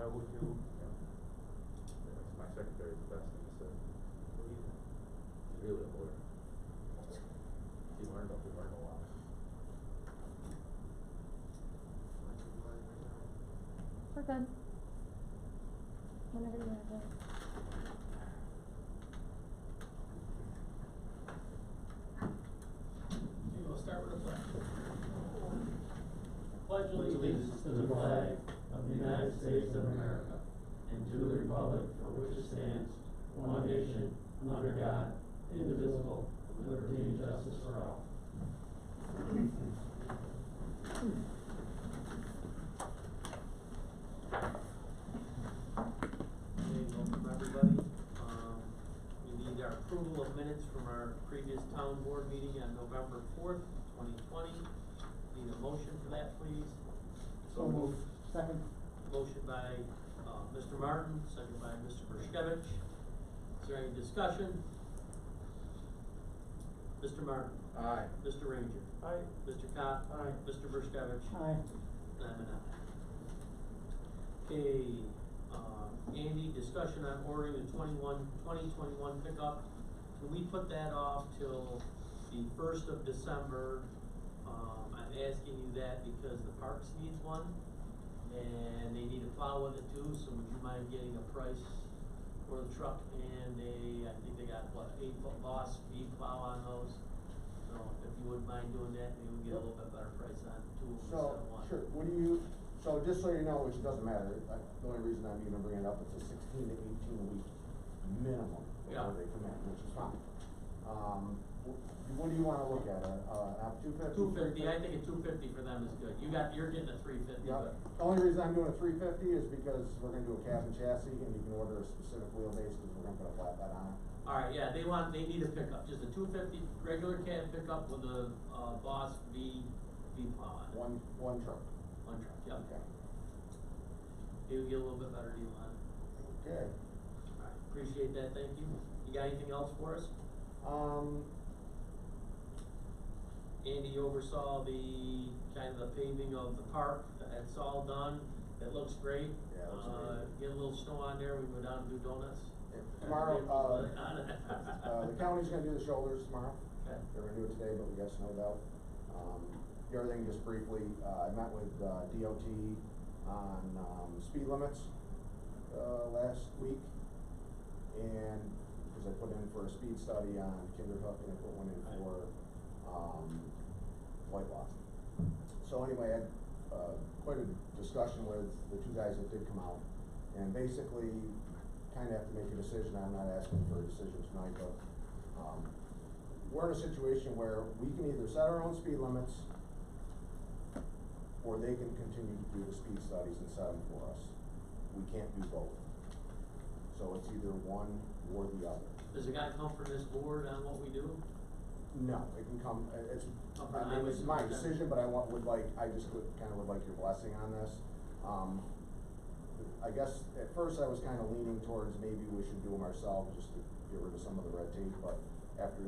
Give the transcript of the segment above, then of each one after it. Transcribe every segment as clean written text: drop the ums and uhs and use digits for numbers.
I would too. Yeah, my secretary's the best thing to say. She's really a lawyer. She learned a lot. We're good. Whenever you're ready. Okay, we'll start with the pledge. Pledge allegiance to the flag of the United States of America and to the republic for which it stands, one nation, under God, indivisible, with liberty and justice for all. Okay, welcome everybody. We need our approval of minutes from our previous town board meeting on November 4th, 2020. Need a motion for that, please? So moved. Second. Motion by, Mr. Martin, second by Mr. Bershkevich. Is there any discussion? Mr. Martin? Aye. Mr. Ranger? Aye. Mr. Cott? Aye. Mr. Bershkevich? Aye. And I'm an aye. Okay, Andy, discussion on ordering the 2021 pickup. Can we put that off till the 1st of December? I'm asking you that because the Parks needs one, and they need a plow with it too, so would you mind getting a price for the truck? And I think they got, what, 8-foot Boss V plow on those? So if you wouldn't mind doing that, maybe we get a little bit better price on two instead So, of one. sure, what do you, so just so you know, which doesn't matter, the only reason I'm even bringing it up, it's a 16 to 18 week minimum Yeah. before they come in, which is fine. What do you wanna look at, app 250? 250, I think a 250 for them is good. You're getting a 350, Yep, but, the only reason I'm doing a 350 is because we're gonna do a cab and chassis, and you can order a specific wheelbase, cause we're gonna put a flatbed on it. alright, yeah, they need a pickup, just a 250 regular cab pickup with a, Boss V plow on it. One truck. One truck, yep. Okay. Maybe get a little bit better deal on it. Okay. Alright, appreciate that, thank you. You got anything else for us? Andy oversaw the, kind of the paving of the park, that's all done, it looks great. Yeah, it looks amazing. Get a little snow on there, we go down and do donuts. Tomorrow, the county's gonna do the shoulders tomorrow. Okay. They're gonna do it today, but we got snowed out. The other thing, just briefly, I met with, DOT on, speed limits, last week. And, cause I put in for a speed study on Kinderhook, and I put one in for, White Lock. So anyway, I had, quite a discussion with the two guys that did come out, and basically, kinda have to make a decision. I'm not asking for a decision tonight, but, we're in a situation where we can either set our own speed limits, or they can continue to do the speed studies and set them for us. We can't do both. So it's either one or the other. Does it gotta come from this board on what we do? No, it can come, it's, Okay, I mean, it's my okay. decision, but I would like your blessing on this. I guess at first I was kinda leaning towards maybe we should do them ourselves, just to get rid of some of the red tape, but after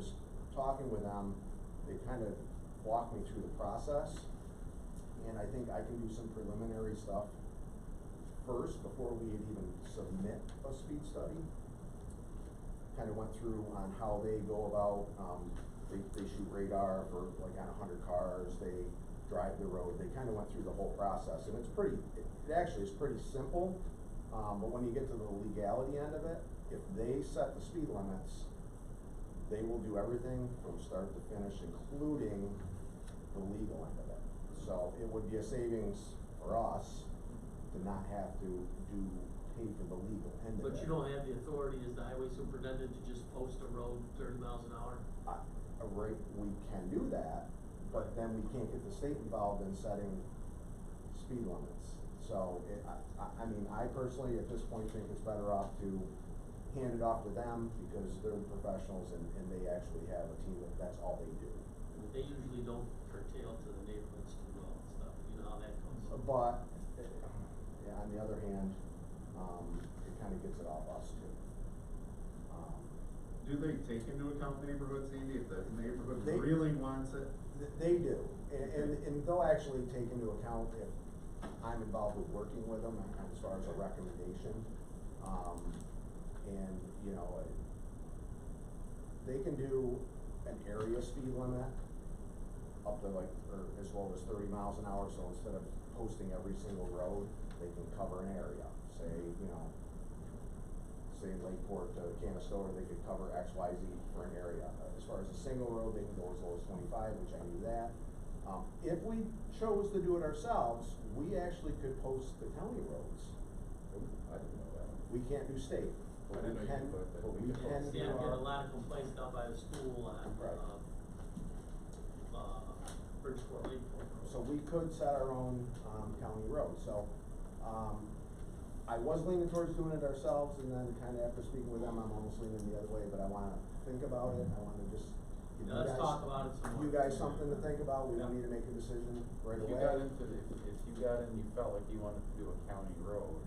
talking with them, they kind of walked me through the process. And I think I can do some preliminary stuff first, before we even submit a speed study. Kinda went through on how they go about, they shoot radar for like on 100 cars, they drive the road, they kinda went through the whole process, and it actually is pretty simple. But when you get to the legality end of it, if they set the speed limits, they will do everything from start to finish, including the legal end of it. So it would be a savings for us to not have to pay for the legal end of it. But you don't have the authority as the highway superintendent to just post a road 30 miles an hour? Right, we can do that, but then we can't get the state involved in setting speed limits. So I mean, I personally, at this point, think it's better off to hand it off to them, because they're the professionals and they actually have a team that's all they do. They usually don't curtail to the neighborhoods too well and stuff, you know how that goes. But, yeah, on the other hand, it kinda gets it off us too. Do they take into account neighborhoods, Andy, if the neighborhood They- really wants it? They do, and they'll actually take into account if I'm involved with working with them as far as a recommendation. And, you know, they can do an area speed limit up to like, or as low as 30 miles an hour, so instead of posting every single road, they can cover an area. Say, you know, say Lakeport to Canastota, they could cover X, Y, Z for an area. As far as a single road, they can go as low as 25, which I knew that. If we chose to do it ourselves, we actually could post the county roads. I didn't know that. We can't do state, but I we didn't know you can, could, but but we we could can post. do Yeah, I get our. a lot of complaints down by the school on, Right. Bridgeport, Lakeport. So we could set our own, county road, so, I was leaning towards doing it ourselves, and then kinda after speaking with them, I'm almost leaning the other way, but I wanna think about it, I wanna just give you Yeah, let's guys, talk about it some more. you guys something to think about, we don't Yeah. need to make a decision right If away. you got into the, if you got in, you felt like you wanted to do a county road,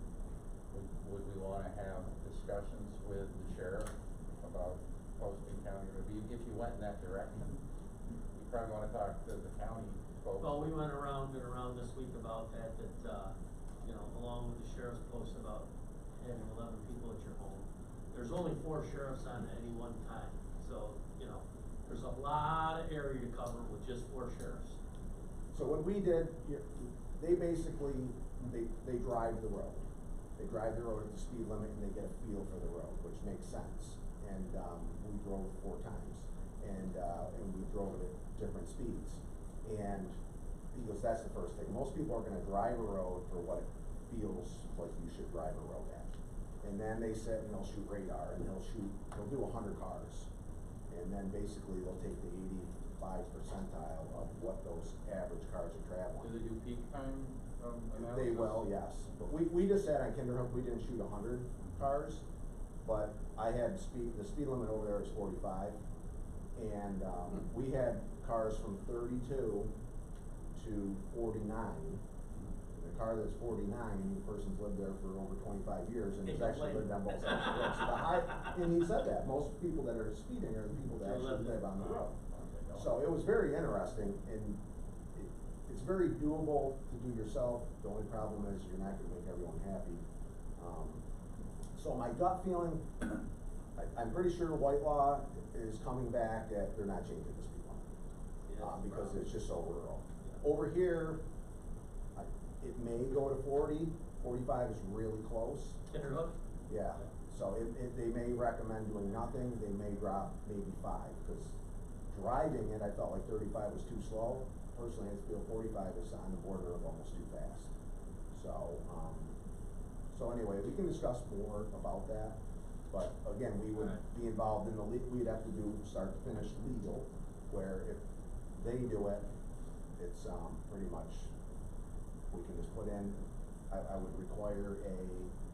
would we wanna have discussions with the sheriff about posting county road? If you went in that direction, you probably wanna talk to the county folks. Well, we went around and around this week about that, you know, along with the sheriff's post about having 11 people at your home. There's only 4 sheriffs on any one time, so, you know, there's a lot of area to cover with just 4 sheriffs. So what we did, they basically, they drive the road. They drive the road at the speed limit and they get a feel for the road, which makes sense. And, we drove 4 times, and we drove it at different speeds. And he goes, that's the first thing. Most people are gonna drive a road for what it feels like you should drive a road at. And then they sit and they'll shoot radar, and they'll do 100 cars. And then basically they'll take the 85th percentile of what those average cars are traveling. Do they do peak time, analysis? They will, yes, but we just said on Kinderhook, we didn't shoot 100 cars, but I had the speed limit over there is 45. And, we had cars from 32 to 49. The car that's 49, the person's lived there for over 25 years and has actually lived on both sides of the road. So and he said that, most people that are speeding are the people that actually live on the road. So it was very interesting, and it's very doable to do yourself. The only problem is you're not gonna make everyone happy. So my gut feeling, I'm pretty sure Whitelaw is coming back that they're not changing the speed limit. Yeah, Because probably. it's just so rural. Yeah. Over here, it may go to 40, 45 is really close. Kinderhook? Yeah, so they may recommend doing nothing, they may drop maybe 5, cause driving it, I felt like 35 was too slow. Personally, I feel 45 is on the border of almost too fast. So anyway, we can discuss more about that, but again, we would Right. be involved in we'd have to do start to finish legal, where if they do it, it's, pretty much, we can just put in, I would require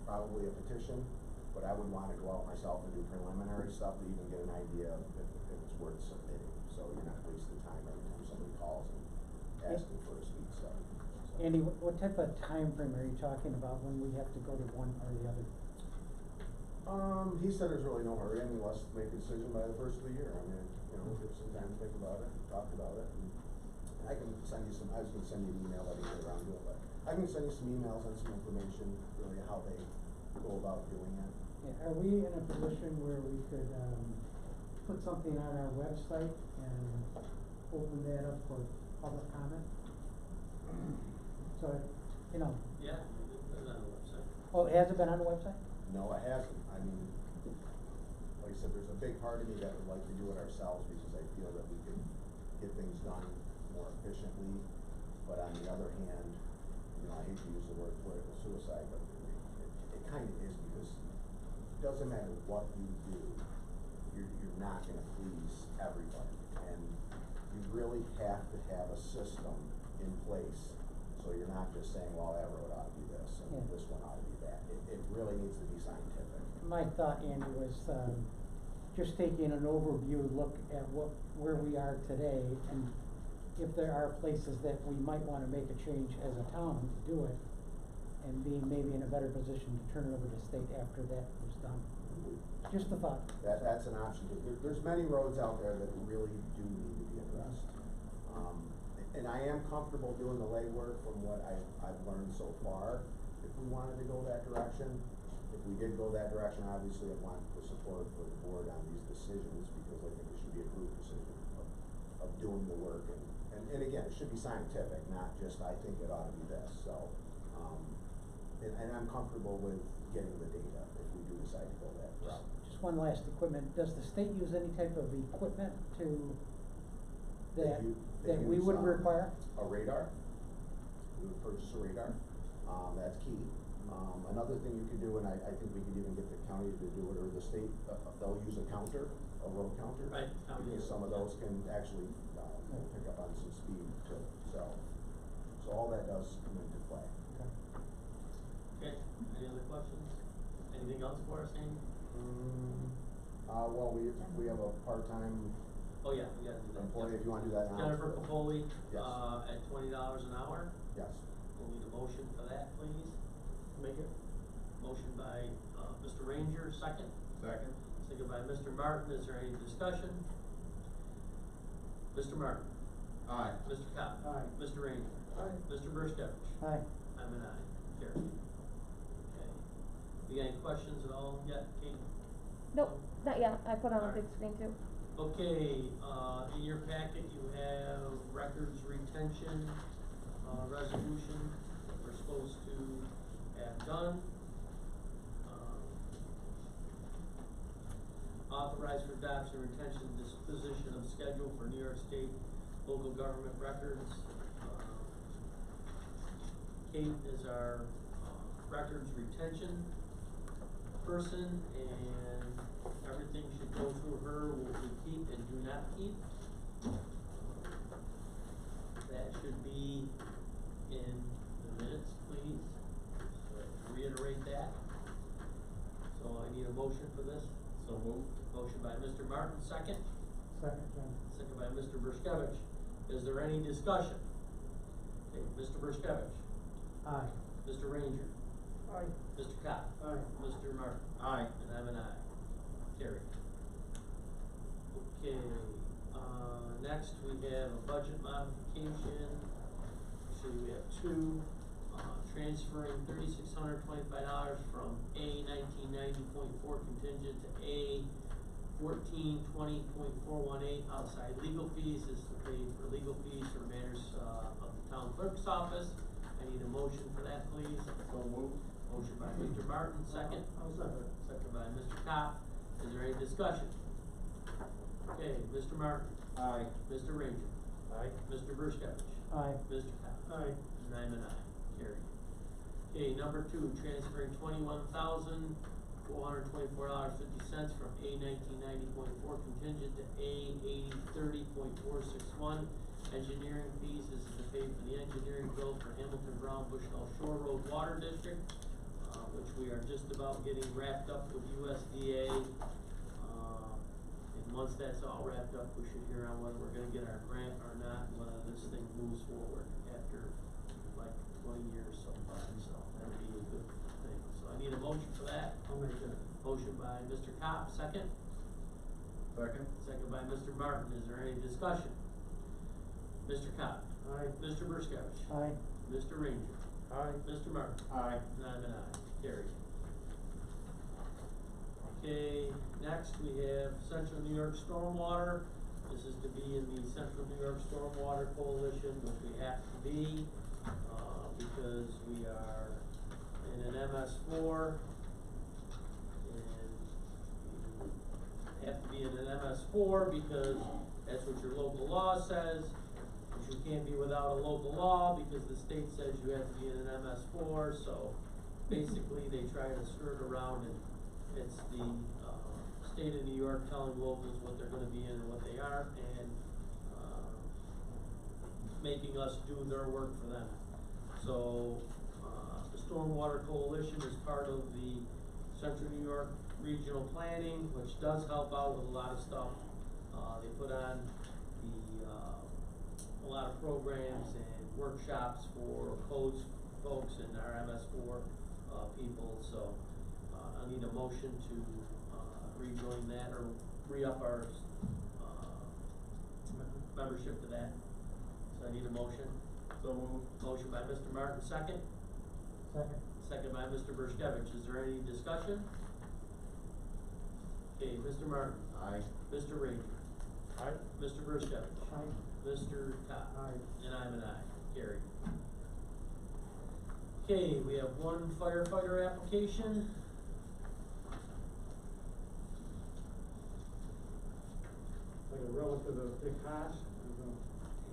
probably a petition, but I would wanna go out myself and do preliminary stuff to even get an idea of if it's worth submitting, so you're not wasting time every time somebody calls and asking for a speed study. So. Andy, what type of time frame are you talking about when we have to go to one or the other? He said there's really no hurry, I mean, let's make a decision by the first of the year, I mean, you know, give some time to think about it, talk about it, and I can send you I was gonna send you an email, I didn't get around to it, but I can send you some emails and some information, really how they go about doing it. Yeah, are we in a position where we could, put something on our website and open that up for public comment? So, you know, Yeah, we did put it on the website. oh, has it been on the website? No, it hasn't, I mean, like I said, there's a big part of me that would like to do it ourselves, because I feel that we could get things done more efficiently, but on the other hand, you know, I hate to use the word political suicide, but it kind of is, because it doesn't matter what you do, you're not gonna please everybody, and you really have to have a system in place, so you're not just saying, well, that road ought to be this, and Yeah. this one ought to be that. It really needs to be scientific. My thought, Andy, was, just taking an overview look at where we are today, and if there are places that we might wanna make a change as a town to do it, and being maybe in a better position to turn it over to state after that was done. Just a thought. That's an option, because there's many roads out there that really do need to be addressed. And I am comfortable doing the legwork from what I've learned so far, if we wanted to go that direction. If we did go that direction, obviously I want the support for the board on these decisions, because I think it should be a group decision of doing the work, and again, it should be scientific, not just, I think it ought to be this, so, and I'm comfortable with getting the data if we do decide to go that route. Just one last equipment, does the state use any type of equipment to, They that we use, would require? A radar, we would purchase a radar, that's key. Another thing you could do, and I think we could even get the county to do it, or the state, they'll use a counter, a road counter. Right, county. Because some of those can actually, pick up on some speed too, so all that does come into play. Okay, any other questions? Anything else for us, Amy? Well, we have a part-time Oh, yeah, we gotta do that. employee, if you wanna do that now. Jennifer Capoli, Yes. at $20 an hour. Yes. We'll need a motion for that, please. Make it. Motion by, Mr. Ranger, second. Second. Second by Mr. Martin. Is there any discussion? Mr. Martin. Aye. Mr. Cobb. Aye. Mr. Ranger. Aye. Mr. Burskevich. Aye. I'm an aye. Carried. Okay. You got any questions at all yet, Kate? Nope, not yet, I put on a Alright. big screen too. Okay, in your packet you have records retention, resolution that we're supposed to have done. Authorized for adoption, retention, disposition of schedule for New York State local government records. Kate is our, records retention person, and everything should go through her, what we keep and do not keep. That should be in the minutes, please, so reiterate that. So I need a motion for this. So moved. Motion by Mr. Martin, second. Second, John. Second by Mr. Burskevich. Is there any discussion? Okay, Mr. Burskevich. Aye. Mr. Ranger. Aye. Mr. Cobb. Aye. Mr. Martin. Aye. And I'm an aye. Carried. Okay, next we have a budget modification. Actually, we have two, transferring $3,625 from A 1990.4 contingent to A 1420.418 outside legal fees. This is to pay for legal fees for matters, of the town clerk's office. I need a motion for that, please. So moved. Motion by Mr. Martin, second. Second by Mr. Cobb. Is there any discussion? Okay, Mr. Martin. Aye. Mr. Ranger. Aye. Mr. Burskevich. Aye. Mr. Cobb. Aye. And I'm an aye. Carried. Okay, number two, transferring $21,424.50 from A 1990.4 contingent to A 8030.461. Engineering fees. This is to pay for the engineering bill for Hamilton Brown Bushnell Shore Road Water District, which we are just about getting wrapped up with USDA. And once that's all wrapped up, we should hear on whether we're gonna get our grant or not, and whether this thing moves forward after like 20 years so far, so that'd be a good thing. So I need a motion for that. I'll make it. Motion by Mr. Cobb, second. Second. Second by Mr. Martin. Is there any discussion? Mr. Cobb. Aye. Mr. Burskevich. Aye. Mr. Ranger. Aye. Mr. Martin. Aye. And I'm an aye. Carried. Okay, next we have Central New York Stormwater. This is to be in the Central New York Stormwater Coalition, which we have to be, because we are in an MS4. And you have to be in an MS4 because that's what your local law says. But you can't be without a local law because the state says you have to be in an MS4, so basically they try to skirt around, and it's the, state of New York telling locals what they're gonna be in and what they aren't, and, making us do their work for them. So, the Stormwater Coalition is part of the Central New York Regional Planning, which does help out with a lot of stuff. They put on a lot of programs and workshops for codes folks and our MS4, people, so, I need a motion to, rejoin that or re-up our, membership to that. So I need a motion. So moved. Motion by Mr. Martin, second. Second. Second by Mr. Berskevich. Is there any discussion? Okay, Mr. Martin. Aye. Mr. Ranger. Aye. Mr. Berskevich. Aye. Mr. Cox. Aye. And I'm an aye. Carried. Okay, we have one firefighter application. Like a relative of Dick Haas.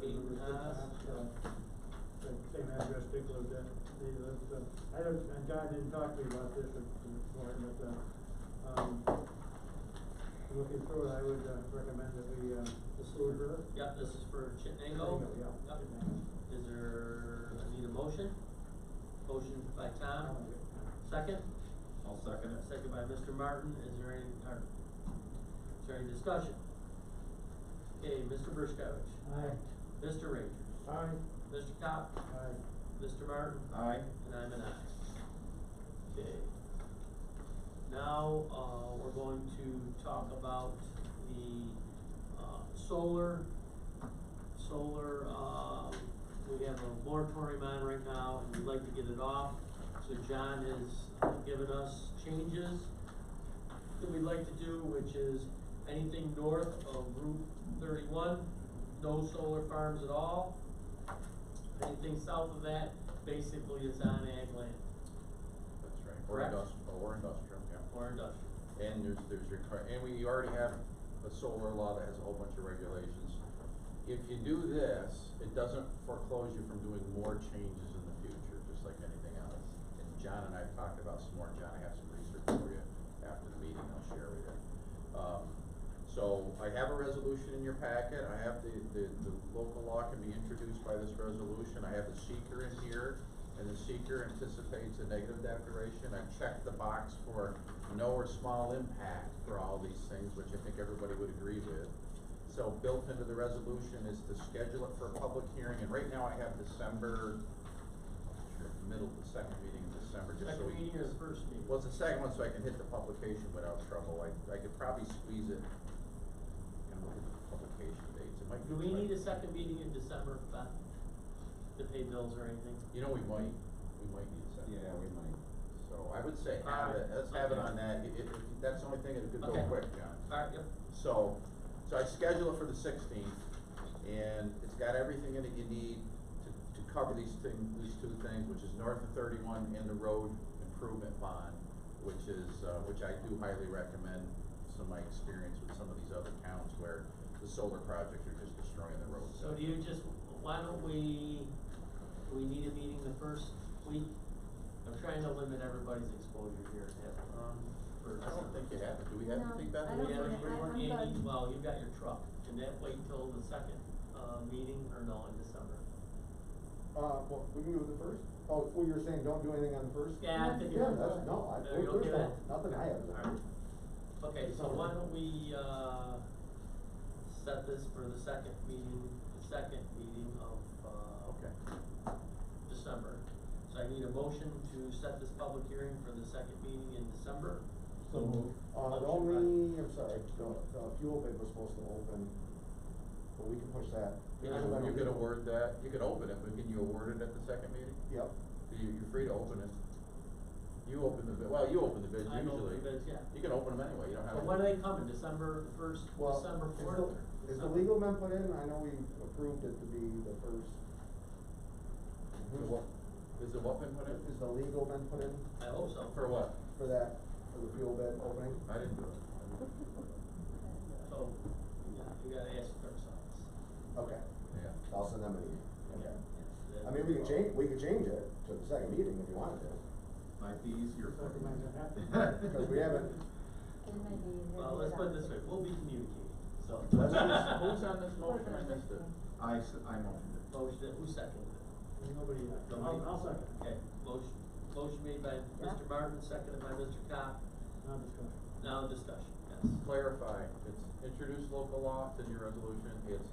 Dick Haas. Same address, Dick lived at, they lived, I don't, and John didn't talk to me about this morning, but, looking through it, I would, recommend that we, pursue her. Yep, this is for Chittenango. Yeah. Yep. Is there, I need a motion? Motion by Tom, second? I'll second it. Second by Mr. Martin. Is there any discussion? Okay, Mr. Berskevich. Aye. Mr. Ranger. Aye. Mr. Cox. Aye. Mr. Martin. Aye. And I'm an aye. Okay. Now, we're going to talk about the, solar, we have a moratorium on right now, and we'd like to get it off. So John has given us changes that we'd like to do, which is anything north of Route 31, no solar farms at all. Anything south of that, basically is on ag land That's right. Correct. Or industrial, yeah. or industrial. And and we already have a solar law that has a whole bunch of regulations. If you do this, it doesn't foreclose you from doing more changes in the future, just like anything else. And John and I have talked about some more. John, I have some research for you after the meeting I'll share with you. So I have a resolution in your packet. I have the local law can be introduced by this resolution. I have the seeker in here, and the seeker anticipates a negative declaration. I've checked the box for no or small impact for all these things, which I think everybody would agree with. So built into the resolution is to schedule it for a public hearing, and right now I have December, the second meeting in December, just so Second we. meeting or the first meeting? Well, it's the second one, so I can hit the publication without trouble. I could probably squeeze it and look at the publication dates. It might be. Do we need a second meeting in December, Beth, to pay bills or anything? You know, we might need a second. Yeah, we might. So I would say have it, let's have it on that. That's the only thing that could go Okay. quick, John. Alright, yep. So I schedule it for the 16th, and it's got everything in it you need to cover these two things, which is north of 31 and the road improvement bond, which I do highly recommend. Some of my experience with some of these other towns where the solar projects are just destroying the roads. So do you just, why don't we, do we need a meeting the first week? I'm trying to limit everybody's exposure here, I don't think you have it. Do we have No, anything, Beth? I Do don't we have think any, I'm Andy, good. well, you've got your truck, can that wait till the second, meeting, or no, in December? Well, we can do it the first. Oh, well, you were saying don't do anything on the first? Yeah, I think. Yeah, that's, no, Are you okay with that? nothing I have. Alright. Okay, so why don't we, set this for the second meeting of, Okay. December. So I need a motion to set this public hearing for the second meeting in December. So moved. The only, I'm sorry, the fuel bid was supposed to open, but we can push that. Yeah. You could award that, you could open it, but can you award it at the second meeting? Yep. You're free to open it. You open the bid, well, you open the bids I know usually. the bids, yeah. You can open them anyway, you don't have So to. when are they coming, December first, Well, December is fourth? Is the legal men put in? I know we approved it to be the first. Is the what been put in? Is the legal men put in I hope so. For what? for the fuel bid opening? I didn't do it. So, yeah, you gotta ask the clerk's office. Okay, Yeah. I'll send them an email. Okay. Yeah. I mean, we could change it to the second meeting if you wanted to, Might be easier for you. Recommend that happen. because we haven't. It may be easier Well, to let's do put it that. this way, we'll be communicating, so. Who's on this motion? I missed it. I motioned it. Motion, who seconded it? Nobody, I'll second. Okay, motion made by Yeah. Mr. Martin, seconded by Mr. Cox. Now discussion. Now discussion, yes. Clarify, it's introduce local law to your resolution, it's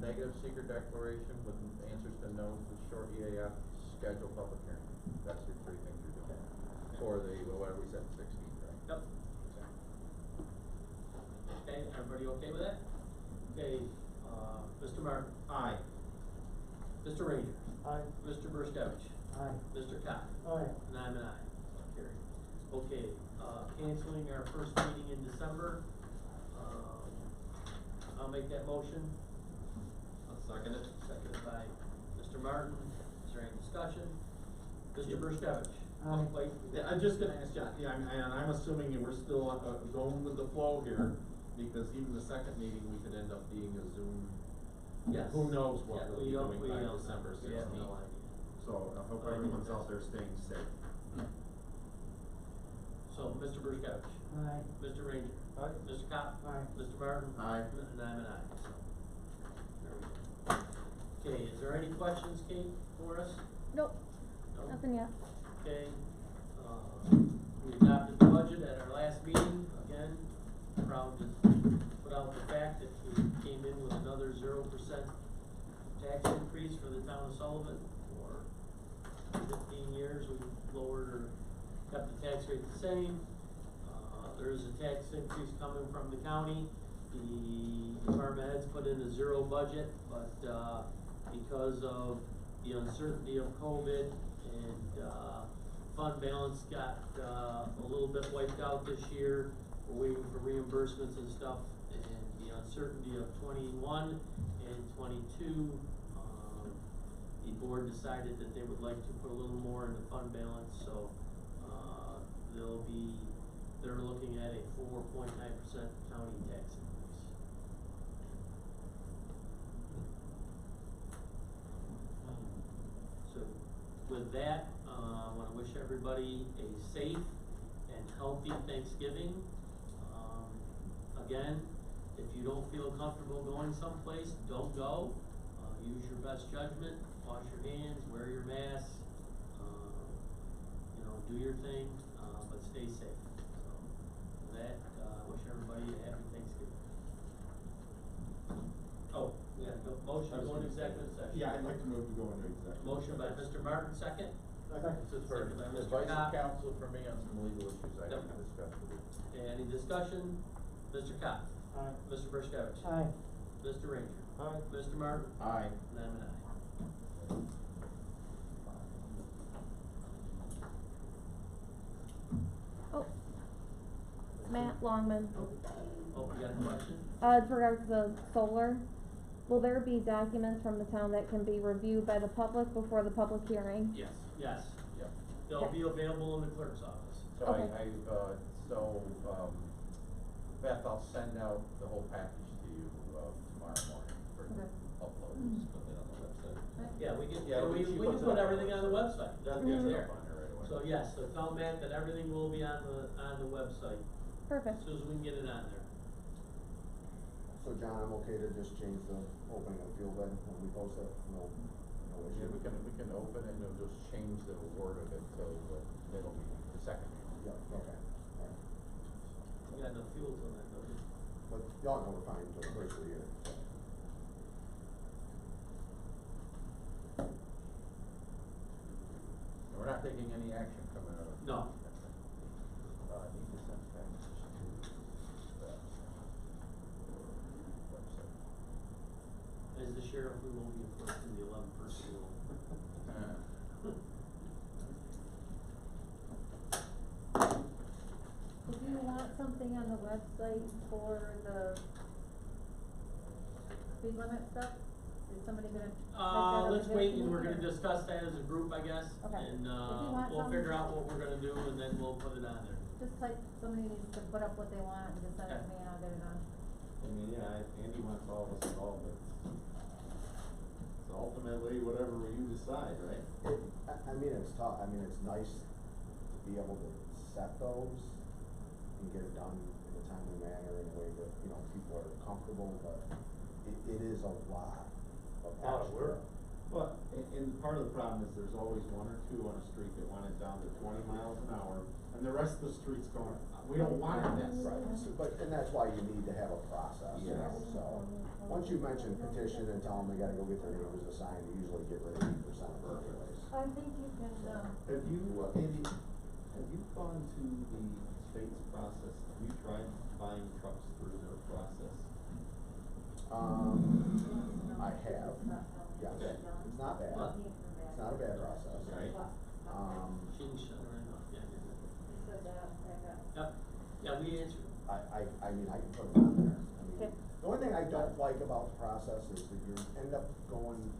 negative secret declaration with answers to no to short EAF, schedule public hearing. That's your three things you're doing. For the, whatever we said, 16th, right? Yep. Okay, everybody okay with that? Okay, Mr. Martin. Aye. Mr. Ranger. Aye. Mr. Burskevich. Aye. Mr. Cox. Aye. And I'm an aye, so carried. Okay, canceling our first meeting in December. I'll make that motion. I'll second it. Seconded by Mr. Martin. Is there any discussion? Mr. Burskevich. Aye. Wait. Yeah, I'm just gonna ask John, yeah, and I'm assuming we're still, going with the flow here, because even the second meeting, we could end up being a Zoom. Yes. Who knows what Yeah, we'll we be don't- doing we by don't- December we have no 16th. idea. So I hope everyone's out there staying safe. So, Mr. Burskevich. Aye. Mr. Ranger. Aye. Mr. Cox. Aye. Mr. Martin. Aye. And I'm an aye, so. There we go. Okay, is there any questions, Kate, for us? Nope, No? nothing yet. Okay, we adopted the budget at our last meeting, again, proud to put out the fact that we came in with another 0% tax increase for the town of Sullivan. For 15 years, we've lowered or kept the tax rate the same. There is a tax increase coming from the county. The department heads put in a 0 budget, but, because of the uncertainty of COVID and, fund balance got, a little bit wiped out this year. We're waiting for reimbursements and stuff, and the uncertainty of 21 and 22, the board decided that they would like to put a little more in the fund balance, so, they're looking at a 4.9% county tax increase. So, with that, I wanna wish everybody a safe and healthy Thanksgiving. Again, if you don't feel comfortable going someplace, don't go. Use your best judgment, wash your hands, wear your mask, do your thing, but stay safe. So, with that, wish everybody a happy Thanksgiving. Oh, we got a motion to go into executive session. Yeah, I'd like to move to go into executive. Motion by Mr. Martin, second. This is for Second by Mr. advice Cox. of counsel for me on some legal issues I have to Yep. discuss with you. Any discussion? Mr. Cox. Aye. Mr. Burskevich. Aye. Mr. Ranger. Aye. Mr. Martin. Aye. And I'm an aye. Oh. Matt Longman. Oh, you got a question? With regards to solar, will there be documents from the town that can be reviewed by the public before the public hearing? Yes. Yes. Yeah. They'll Okay. be available in the clerk's office. So Okay. Beth, I'll send out the whole package to you, tomorrow morning for Okay. upload. Just put that on the website. Yeah, we can, Yeah, we she can puts it put up everything on the website. That's Mhm. there. Up on there right away. So yes, so tell Matt that everything will be on the website, as Perfect. soon as we can get it on there. So John, I'm okay to just change the opening of the field then when we post it? No issue? Yeah, we can open it and we'll just change the word of it, so it'll be the second meeting. Yeah, okay, alright. You got no fuels on that, don't you? But y'all know we're fine until the first of the year. We're not taking any action coming out of. No. I need to send package to the website. As the sheriff, we won't be enforcing the 11-person rule. Do you want something on the website for the speed limit stuff? Is somebody gonna? type that up Let's and wait, give it and to we're me, gonna or- discuss that as a group, I guess. Okay. And, If you want we'll some- figure out what we're gonna do, and then we'll put it on there. Just like somebody needs to put up what they want and just send it to me and I'll get it done. I mean, yeah, Andy wants all of us involved, but it's ultimately whatever you decide, right? I mean, it's tough, I mean, it's nice to be able to set those and get it done in a timely manner in a way that, people are comfortable, but it is a lot of Lot of extra. work. Well, and part of the problem is there's always one or two on a street that want it down to 20 miles an hour, and the rest of the street's going, we don't want it that Right, speed. and that's why you need to have a process, Yes. so, once you mention petition and tell them they gotta go get their neighbors assigned, you usually get rid of 80% of it anyways. I think you can, Have you, Andy, have you gone to the state's process? Have you tried buying trucks through their process? I have, yes, Okay. it's not bad, But- it's not a bad process. Right. She can shut her off, yeah. Yep, yeah, we answered. I mean, I can put it on there. I mean, Okay. the only thing I don't like about the process is that you end up going